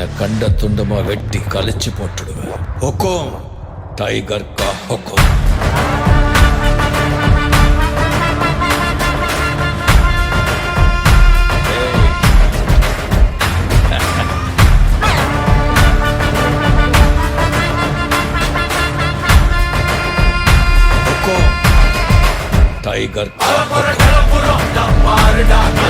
கண்ட துண்டமா வெட்டி கழிச்சு போட்டுடுவேன். ஹுக்கும் டைகர் கா ஹுக்கும். டைகர் கா ஹுக்கும்.